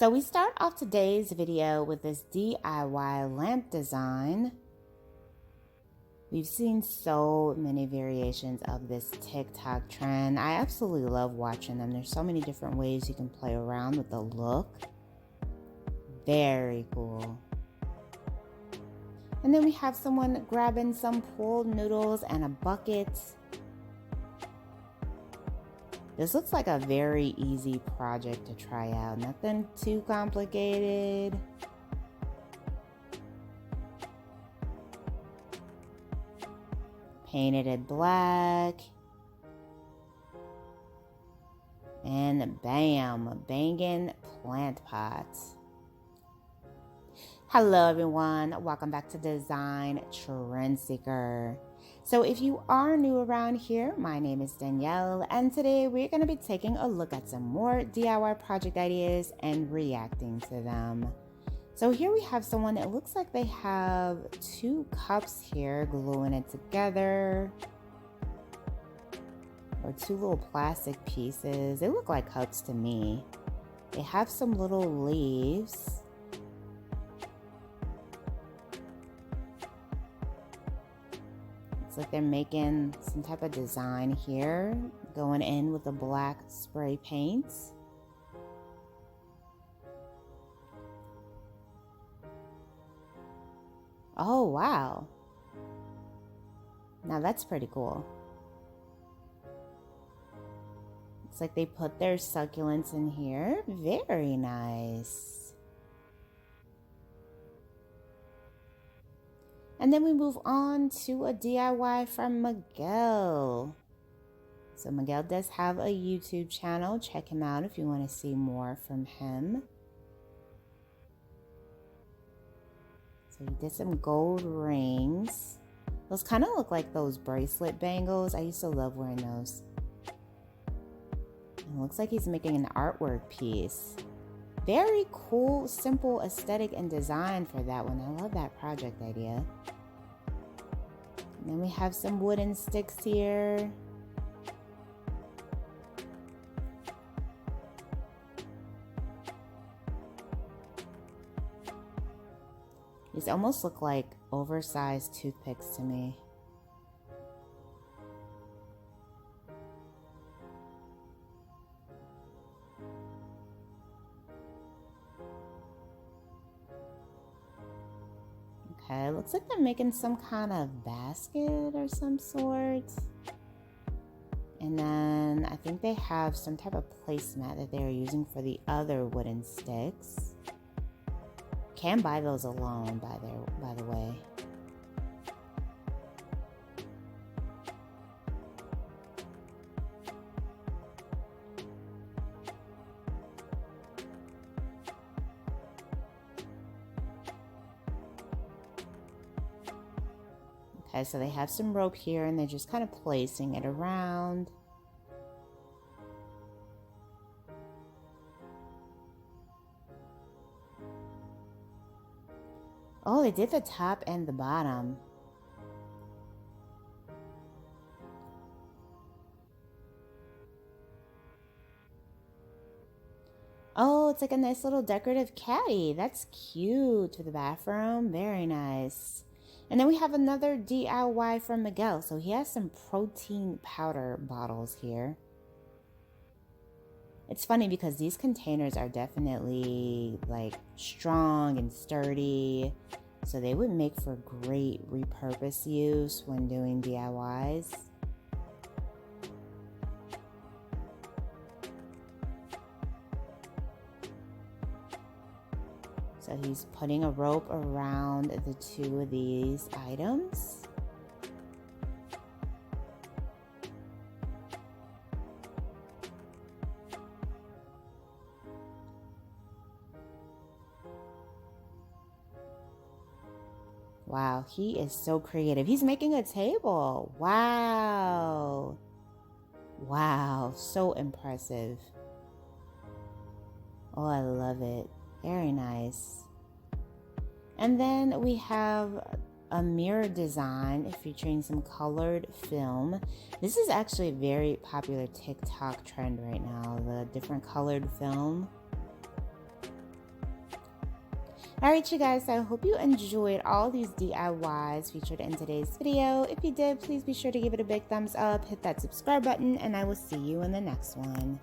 So we start off today's video with this DIY lamp design. We've seen so many variations of this TikTok trend. I absolutely love watching them. There's so many different ways you can play around with the look. Very cool. And then we have someone grabbing some pool noodles and a bucket. This looks like a very easy project to try out. Nothing too complicated. Painted it black. And bam, banging plant pots. Hello everyone, welcome back to Design Trend Seeker. So if you are new around here, my name is Danielle, and today we're going to be taking a look at some more DIY project ideas and reacting to them. So here we have someone, it looks like they have two cups here, gluing it together. Or two little plastic pieces. They look like cups to me. They have some little leaves. It's like they're making some type of design here, going in with the black spray paint. Oh, wow. Now that's pretty cool. Looks like they put their succulents in here. Very nice. And then we move on to a DIY from Miguel. So Miguel does have a YouTube channel. Check him out if you want to see more from him. So he did some gold rings. Those kind of look like those bracelet bangles. I used to love wearing those. And it looks like he's making an artwork piece. Very cool, simple aesthetic and design for that one. I love that project idea. And then we have some wooden sticks here. These almost look like oversized toothpicks to me. Okay, looks like they're making some kind of basket or some sort. And then I think they have some type of placemat that they're using for the other wooden sticks. Can buy those alone, by the way. Okay, so they have some rope here and they're just kind of placing it around. Oh, they did the top and the bottom. Oh, it's like a nice little decorative caddy. That's cute for the bathroom. Very nice. And then we have another DIY from Miguel. So he has some protein powder bottles here. It's funny because these containers are definitely like strong and sturdy. So they would make for great repurpose use when doing DIYs. So he's putting a rope around the two of these items. Wow, he is so creative. He's making a table. Wow. Wow, so impressive. Oh, I love it. Very nice. And then we have a mirror design featuring some colored film. This is actually a very popular TikTok trend right now, the different colored film. Alright you guys, so I hope you enjoyed all these DIYs featured in today's video. If you did, please be sure to give it a big thumbs up, hit that subscribe button, and I will see you in the next one.